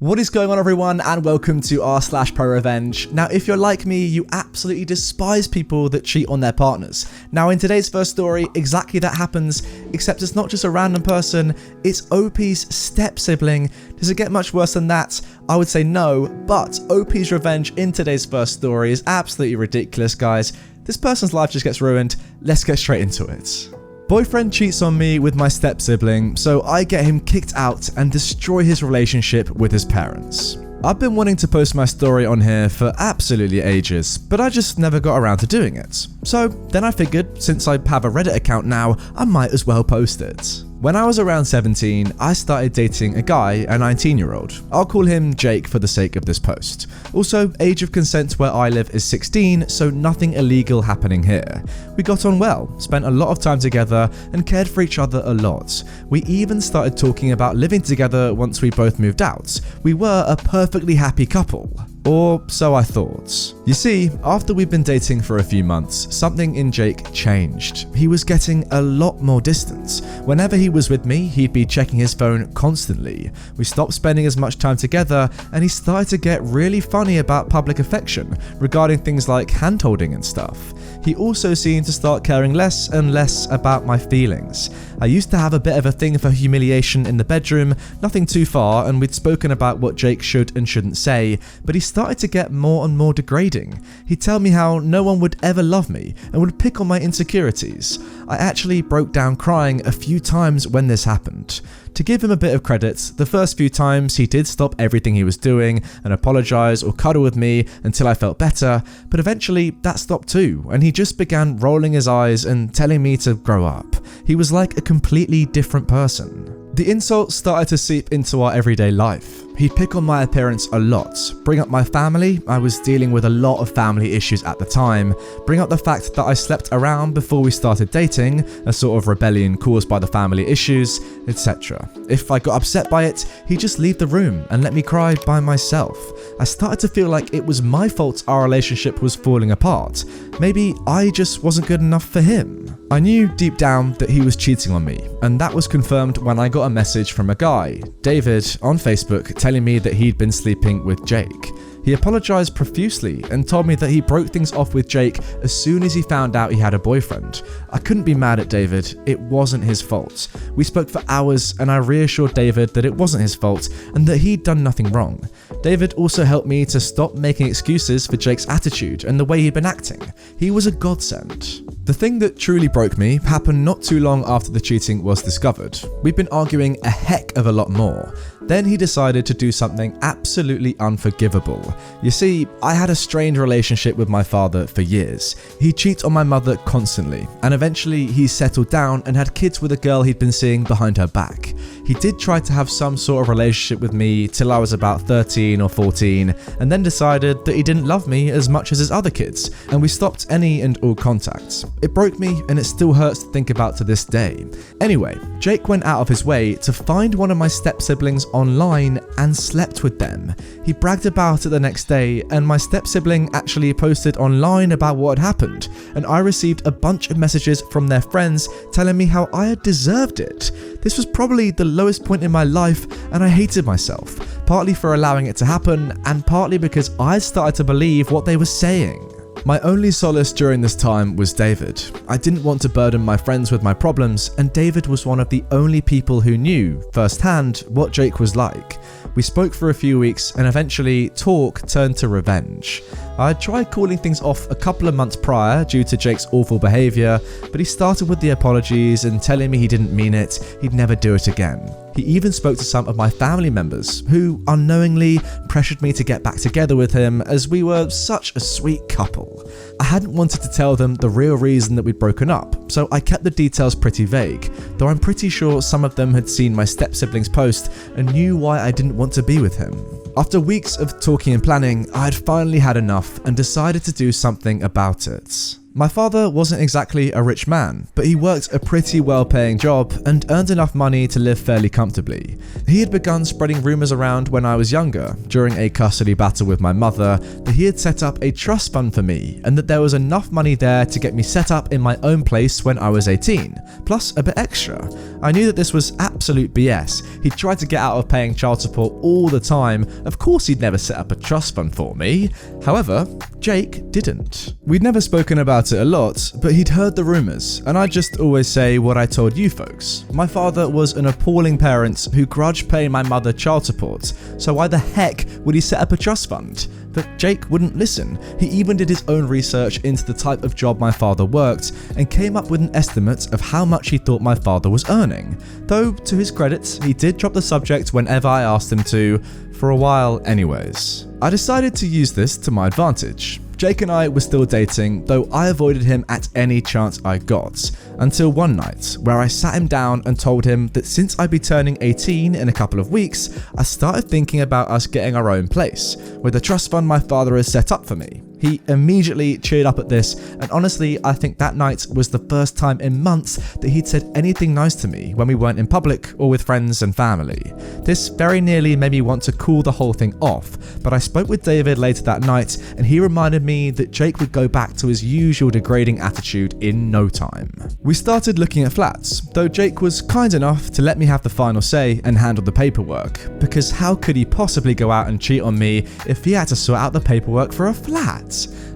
What is going on, everyone, and welcome to r/ProRevenge. Now, if you're like me, you absolutely despise people that cheat on their partners. Now, in today's first story, exactly that happens, except it's not just a random person, it's OP's step-sibling. Does it get much worse than that? I would say no, but OP's revenge in today's first story is absolutely ridiculous, guys. This person's life just gets ruined. Let's get straight into it. Boyfriend cheats on me with my step-sibling, so I get him kicked out and destroy his relationship with his parents. I've been wanting to post my story on here for absolutely ages, but I just never got around to doing it. So then I figured, since I have a Reddit account now, I might as well post it. When I was around 17, I started dating a guy, a 19-year-old. I'll call him Jake for the sake of this post. Also, age of consent where I live is 16, so nothing illegal happening here. We got on well, spent a lot of time together, and cared for each other a lot. We even started talking about living together once we both moved out. We were a perfectly happy couple. Or so I thought. You see, after we'd been dating for a few months, something in Jake changed. He was getting a lot more distant. Whenever he was with me, he'd be checking his phone constantly. We stopped spending as much time together, and he started to get really funny about public affection, regarding things like hand-holding and stuff. He also seemed to start caring less and less about my feelings. I used to have a bit of a thing for humiliation in the bedroom, nothing too far, and we'd spoken about what Jake should and shouldn't say, but he started to get more and more degrading. He'd tell me how no one would ever love me and would pick on my insecurities. I actually broke down crying a few times when this happened. To give him a bit of credit, the first few times he did stop everything he was doing and apologise or cuddle with me until I felt better, but eventually that stopped too, and he just began rolling his eyes and telling me to grow up. He was like a completely different person. The insults started to seep into our everyday life. He'd pick on my appearance a lot, bring up my family, I was dealing with a lot of family issues at the time, bring up the fact that I slept around before we started dating, a sort of rebellion caused by the family issues, etc. If I got upset by it, he'd just leave the room and let me cry by myself. I started to feel like it was my fault our relationship was falling apart. Maybe I just wasn't good enough for him. I knew deep down that he was cheating on me, and that was confirmed when I got a message from a guy, David, on Facebook telling me that he'd been sleeping with Jake. He apologised profusely and told me that he broke things off with Jake as soon as he found out he had a boyfriend. I couldn't be mad at David, it wasn't his fault. We spoke for hours and I reassured David that it wasn't his fault and that he'd done nothing wrong. David also helped me to stop making excuses for Jake's attitude and the way he'd been acting. He was a godsend. The thing that truly broke me happened not too long after the cheating was discovered. We'd been arguing a heck of a lot more. Then he decided to do something absolutely unforgivable. You see, I had a strained relationship with my father for years. He'd cheat on my mother constantly, and eventually he settled down and had kids with a girl he'd been seeing behind her back. He did try to have some sort of relationship with me till I was about 13 or 14, and then decided that he didn't love me as much as his other kids, and we stopped any and all contact. It broke me, and it still hurts to think about to this day. Anyway, Jake went out of his way to find one of my step-siblings online and slept with them. He bragged about it the next day, and my step-sibling actually posted online about what had happened, and I received a bunch of messages from their friends telling me how I had deserved it. This was probably the lowest point in my life, and I hated myself, partly for allowing it to happen, and partly because I started to believe what they were saying. My only solace during this time was David. I didn't want to burden my friends with my problems, and David was one of the only people who knew, firsthand, what Jake was like. We spoke for a few weeks, and eventually, talk turned to revenge. I tried calling things off a couple of months prior due to Jake's awful behaviour, but he started with the apologies and telling me he didn't mean it, he'd never do it again. He even spoke to some of my family members, who unknowingly pressured me to get back together with him as we were such a sweet couple. I hadn't wanted to tell them the real reason that we'd broken up, so I kept the details pretty vague, though I'm pretty sure some of them had seen my step-sibling's post and knew why I didn't want to be with him. After weeks of talking and planning, I had finally had enough and decided to do something about it. My father wasn't exactly a rich man, but he worked a pretty well-paying job and earned enough money to live fairly comfortably. He had begun spreading rumours around when I was younger, during a custody battle with my mother, that he had set up a trust fund for me and that there was enough money there to get me set up in my own place when I was 18, plus a bit extra. I knew that this was absolute BS. He tried to get out of paying child support all the time. Of course he'd never set up a trust fund for me. However, Jake didn't. We'd never spoken about it a lot, but he'd heard the rumours, and I'd just always say what I told you folks. My father was an appalling parent who grudged paying my mother child support, so why the heck would he set up a trust fund? But Jake wouldn't listen. He even did his own research into the type of job my father worked and came up with an estimate of how much he thought my father was earning. Though, to his credit, he did drop the subject whenever I asked him to, for a while anyways. I decided to use this to my advantage. Jake and I were still dating, though I avoided him at any chance I got, until one night where I sat him down and told him that since I'd be turning 18 in a couple of weeks, I started thinking about us getting our own place, with a trust fund my father has set up for me. He immediately cheered up at this, and honestly, I think that night was the first time in months that he'd said anything nice to me when we weren't in public or with friends and family. This very nearly made me want to cool the whole thing off, but I spoke with David later that night, and he reminded me that Jake would go back to his usual degrading attitude in no time. We started looking at flats, though Jake was kind enough to let me have the final say and handle the paperwork, because how could he possibly go out and cheat on me if he had to sort out the paperwork for a flat?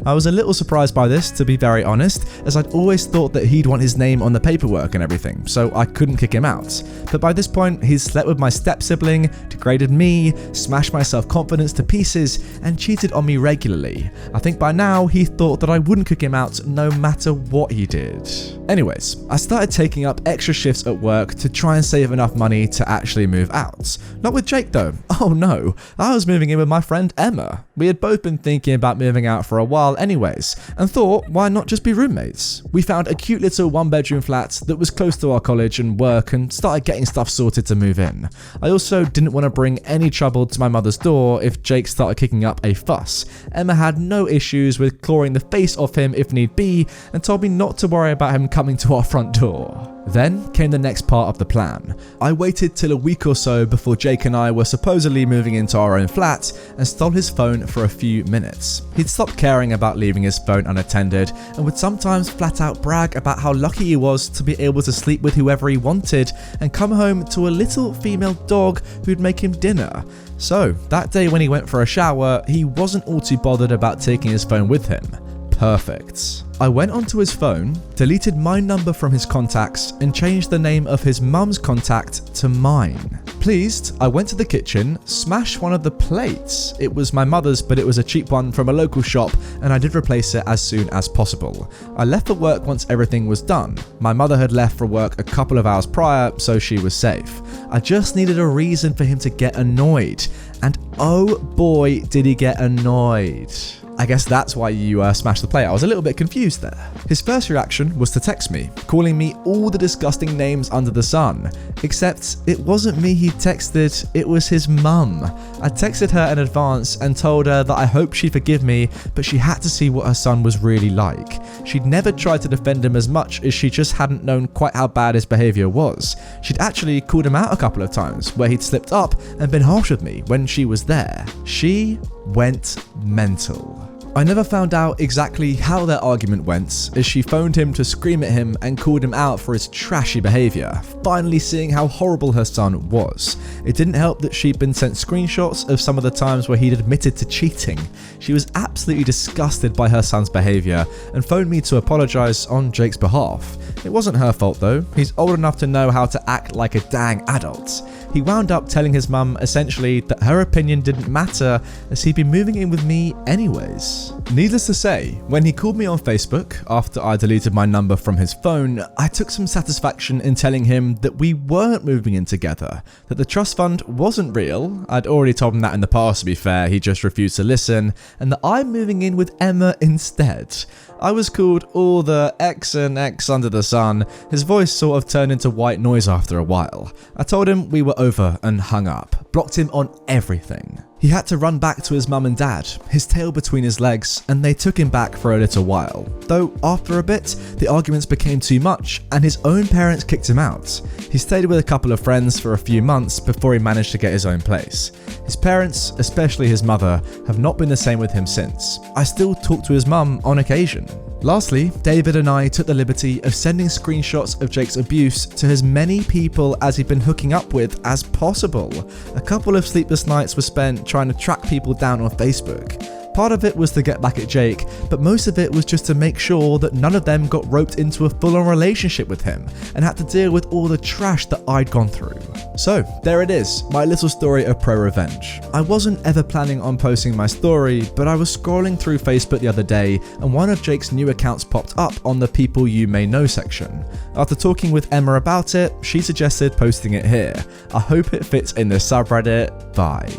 I was a little surprised by this, to be very honest, as I'd always thought that he'd want his name on the paperwork and everything, so I couldn't kick him out. But by this point, he'd slept with my step-sibling, degraded me, smashed my self-confidence to pieces, and cheated on me regularly. I think by now, he thought that I wouldn't kick him out no matter what he did. Anyways, I started taking up extra shifts at work to try and save enough money to actually move out. Not with Jake though. Oh no, I was moving in with my friend Emma. We had both been thinking about moving out for a while anyways, and thought why not just be roommates. We found a cute little one-bedroom flat that was close to our college and work and started getting stuff sorted to move in. I also didn't want to bring any trouble to my mother's door if Jake started kicking up a fuss. Emma had no issues with clawing the face off him if need be and told me not to worry about him coming to our front door. Then came the next part of the plan. I waited till a week or so before Jake and I were supposedly moving into our own flat and stole his phone for a few minutes. He'd stopped caring about leaving his phone unattended and would sometimes flat out brag about how lucky he was to be able to sleep with whoever he wanted and come home to a little female dog who'd make him dinner. So that day when he went for a shower, he wasn't all too bothered about taking his phone with him. Perfect. I went onto his phone, deleted my number from his contacts, and changed the name of his mum's contact to mine. Pleased, I went to the kitchen, smashed one of the plates. It was my mother's, but it was a cheap one from a local shop, and I did replace it as soon as possible. I left for work once everything was done. My mother had left for work a couple of hours prior, so she was safe. I just needed a reason for him to get annoyed. And oh boy, did he get annoyed. I guess that's why you smashed the plate. I was a little bit confused there. His first reaction was to text me, calling me all the disgusting names under the sun. Except it wasn't me he texted, it was his mum. I texted her in advance and told her that I hoped she'd forgive me, but she had to see what her son was really like. She'd never tried to defend him as much as she just hadn't known quite how bad his behaviour was. She'd actually called him out a couple of times where he'd slipped up and been harsh with me when she was there. She went mental. I never found out exactly how their argument went, as she phoned him to scream at him and called him out for his trashy behaviour, finally seeing how horrible her son was. It didn't help that she'd been sent screenshots of some of the times where he'd admitted to cheating. She was absolutely disgusted by her son's behaviour and phoned me to apologise on Jake's behalf. It wasn't her fault though, he's old enough to know how to act like a dang adult. He wound up telling his mum essentially that her opinion didn't matter as he'd be moving in with me anyways. Needless to say, when he called me on Facebook after I deleted my number from his phone, I took some satisfaction in telling him that we weren't moving in together, that the trust fund wasn't real. I'd already told him that in the past, to be fair, he just refused to listen, and that I'm moving in with Emma instead. I was called all the X and X under the sun. His voice sort of turned into white noise after a while. I told him we were over and hung up, blocked him on everything. He had to run back to his mum and dad, his tail between his legs, and they took him back for a little while. Though after a bit, the arguments became too much and his own parents kicked him out. He stayed with a couple of friends for a few months before he managed to get his own place. His parents, especially his mother, have not been the same with him since. I still talk to his mum on occasion. Lastly, David and I took the liberty of sending screenshots of Jake's abuse to as many people as he'd been hooking up with as possible. A couple of sleepless nights were spent trying to track people down on Facebook. Part of it was to get back at Jake, but most of it was just to make sure that none of them got roped into a full-on relationship with him and had to deal with all the trash that I'd gone through. So there it is, my little story of ProRevenge. I wasn't ever planning on posting my story, but I was scrolling through Facebook the other day and one of Jake's new accounts popped up on the people you may know section. After talking with Emma about it, she suggested posting it here. I hope it fits in the subreddit. Bye.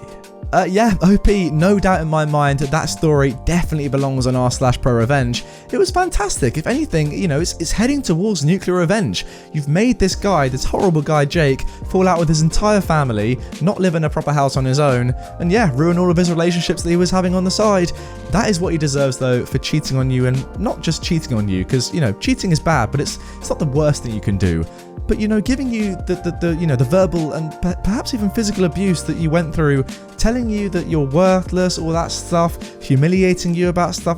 Yeah, OP, no doubt in my mind that story definitely belongs on r/ProRevenge. It was fantastic. If anything, you know, it's heading towards nuclear revenge. You've made this guy, this horrible guy Jake, fall out with his entire family, not live in a proper house on his own, and yeah, ruin all of his relationships that he was having on the side. That is what he deserves though, for cheating on you, and not just cheating on you, because, you know, cheating is bad, but it's not the worst thing you can do. But, you know, giving you the verbal and perhaps even physical abuse that you went through, telling you that you're worthless, all that stuff, humiliating you about stuff,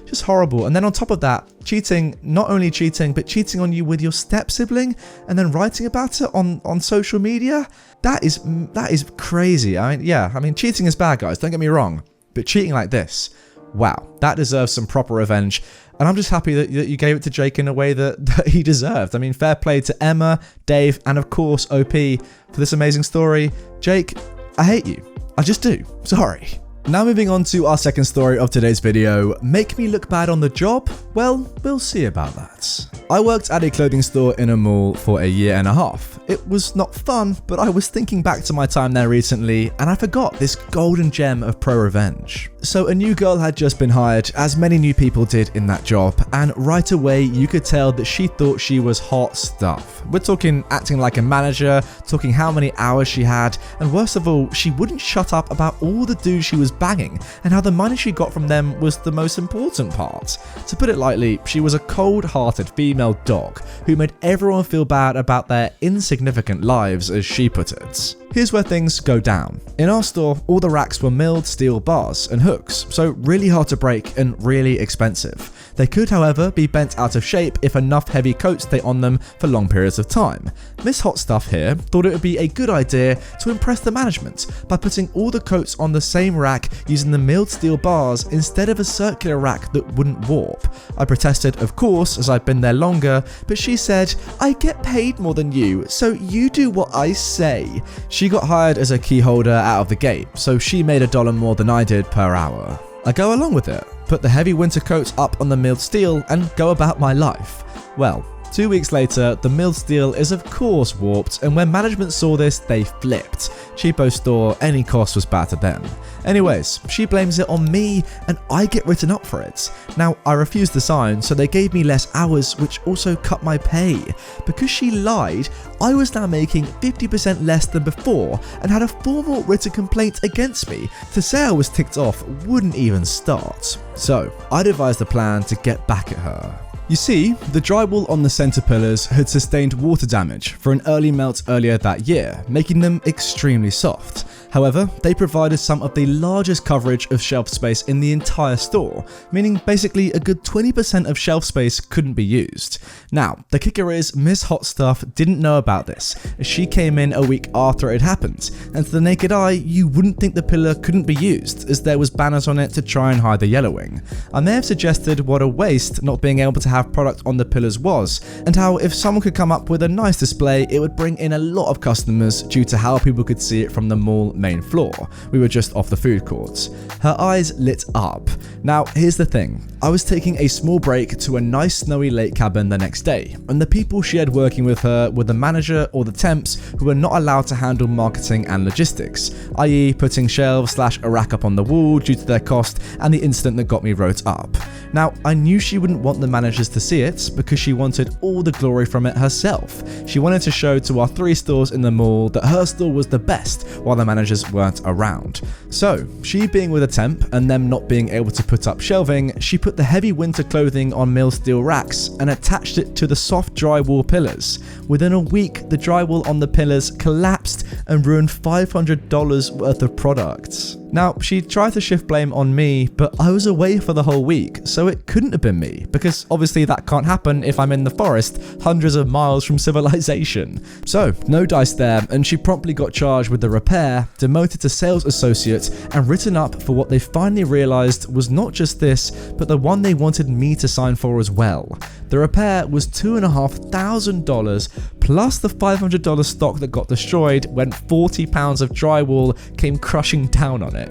just horrible. And then on top of that, cheating, not only cheating, but cheating on you with your step-sibling and then writing about it on social media, that is crazy. I mean, cheating is bad, guys, don't get me wrong, but cheating like this, wow, that deserves some proper revenge. And I'm just happy that you gave it to Jake in a way that he deserved. I mean, fair play to Emma, Dave, and of course OP for this amazing story. Jake, I hate you. I just do. Sorry. Now moving on to our second story of today's video. Make me look bad on the job? Well, we'll see about that. I worked at a clothing store in a mall for 1.5 years. It was not fun, but I was thinking back to my time there recently and I forgot this golden gem of ProRevenge. So a new girl had just been hired, as many new people did in that job, and right away you could tell that she thought she was hot stuff. We're talking acting like a manager, talking how many hours she had, and worst of all, she wouldn't shut up about all the dudes she was banging and how the money she got from them was the most important part. To put it lightly, she was a cold-hearted female dog who made everyone feel bad about their insignificant lives, as she put it. Here's where things go down. In our store, all the racks were milled steel bars and hooks, so really hard to break and really expensive. They could, however, be bent out of shape if enough heavy coats stay on them for long periods of time. Miss Hot Stuff here thought it would be a good idea to impress the management by putting all the coats on the same rack using the milled steel bars instead of a circular rack that wouldn't warp. I protested, of course, as I'd been there longer, but she said, "I get paid more than you, so you do what I say." She got hired as a key holder out of the gate, so she made $1 more than I did per hour. I go along with it, put the heavy winter coats up on the milled steel and go about my life. Well, 2 weeks later, the milled steel is of course warped, and when management saw this, they flipped. Cheapo store, any cost was bad to them. Anyways, she blames it on me and I get written up for it. Now, I refused to sign, so they gave me less hours, which also cut my pay. Because she lied, I was now making 50% less than before and had a formal written complaint against me. To say I was ticked off wouldn't even start. So, I devised a plan to get back at her. You see, the drywall on the centre pillars had sustained water damage for an early melt earlier that year, making them extremely soft. However, they provided some of the largest coverage of shelf space in the entire store, meaning basically a good 20% of shelf space couldn't be used. Now, the kicker is Miss Hot Stuff didn't know about this, as she came in a week after it happened, and to the naked eye, you wouldn't think the pillar couldn't be used, as there was banners on it to try and hide the yellowing. I may have suggested what a waste not being able to have product on the pillars was, and how if someone could come up with a nice display, it would bring in a lot of customers due to how people could see it from the mall main floor. We were just off the food courts. Her eyes lit up. Now, here's the thing. I was taking a small break to a nice snowy lake cabin the next day, and the people she had working with her were the manager or the temps who were not allowed to handle marketing and logistics, i.e. putting shelves / a rack up on the wall due to their cost and the incident that got me wrote up. Now, I knew she wouldn't want the managers to see it because she wanted all the glory from it herself. She wanted to show to our 3 stores in the mall that her store was the best while the managers weren't around. So, she being with a temp and them not being able to put up shelving, she put the heavy winter clothing on mill steel racks and attached it to the soft drywall pillars. Within a week, the drywall on the pillars collapsed and ruined $500 worth of products. Now, she tried to shift blame on me, but I was away for the whole week, so it couldn't have been me, because obviously that can't happen if I'm in the forest, hundreds of miles from civilization. So, no dice there, and she promptly got charged with the repair, demoted to sales associate, and written up for what they finally realized was not just this, but the one they wanted me to sign for as well. The repair was $2,500 plus the $500 stock that got destroyed when 40 pounds of drywall came crushing down on it.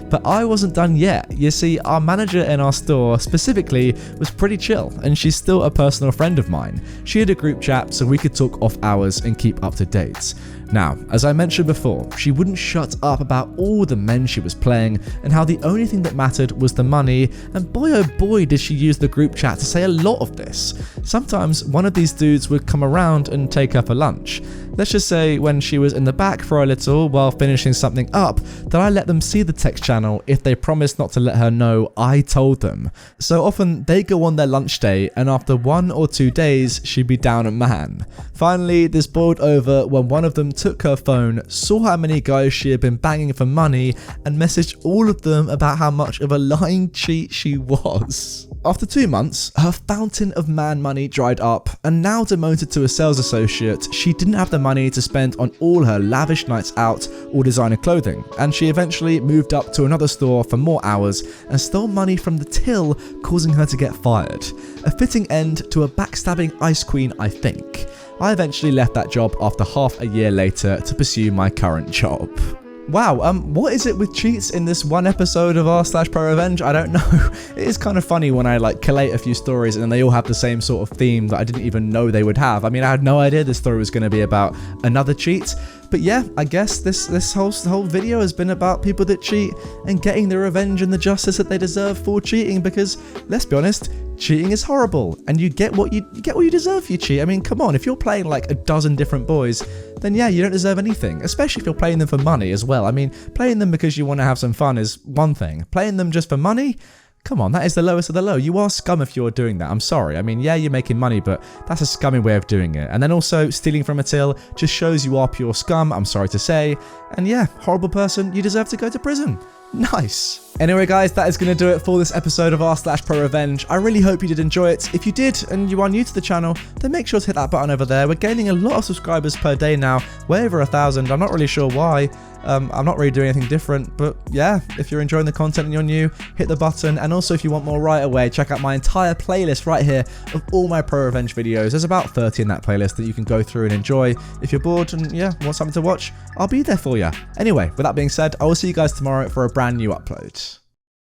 But I wasn't done yet. You see, our manager in our store specifically was pretty chill, and she's still a personal friend of mine. She had a group chat so we could talk off hours and keep up to date. Now, as I mentioned before, she wouldn't shut up about all the men she was playing and how the only thing that mattered was the money, and boy oh boy did she use the group chat to say a lot of this. Sometimes one of these dudes would come around and take her for lunch. Let's just say when she was in the back for a little while finishing something up, that I let them see the text channel if they promised not to let her know I told them. So often they go on their lunch day, and after 1 or 2 days she'd be down a man. Finally, this boiled over when one of them took her phone, saw how many guys she had been banging for money, and messaged all of them about how much of a lying cheat she was. After 2 months, her fountain of man money dried up, and now demoted to a sales associate, she didn't have the money to spend on all her lavish nights out or designer clothing, and she eventually moved up to another store for more hours and stole money from the till, causing her to get fired. A fitting end to a backstabbing ice queen, I think. I eventually left that job after half a year later to pursue my current job. Wow, what is it with cheats in this one episode of r/ProRevenge? I don't know. It is kind of funny when I collate a few stories and then they all have the same sort of theme that I didn't even know they would have. I mean, I had no idea this story was going to be about another cheat. But yeah, I guess this whole video has been about people that cheat and getting the revenge and the justice that they deserve for cheating, because let's be honest, cheating is horrible and you get what you deserve if you cheat. I mean, come on, if you're playing like a dozen different boys, then yeah, you don't deserve anything, especially if you're playing them for money as well. I mean, playing them because you want to have some fun is one thing. Playing them just for money? Come on, that is the lowest of the low. You are scum if you're doing that. I'm sorry. I mean, yeah, you're making money, but that's a scummy way of doing it. And then also, stealing from a till just shows you are pure scum, I'm sorry to say. And yeah, horrible person, you deserve to go to prison. Nice. Anyway guys, that is going to do it for this episode of r/ProRevenge. I really hope you did enjoy it. If you did and you are new to the channel, then make sure to hit that button over there. We're gaining a lot of subscribers per day now, way over 1,000. I'm not really sure why. I'm not really doing anything different, but yeah, if you're enjoying the content and you're new, hit the button. And also if you want more right away, check out my entire playlist right here of all my ProRevenge videos. There's about 30 in that playlist that you can go through and enjoy. If you're bored and yeah, want something to watch, I'll be there for you. Anyway, with that being said, I will see you guys tomorrow for a brand new upload.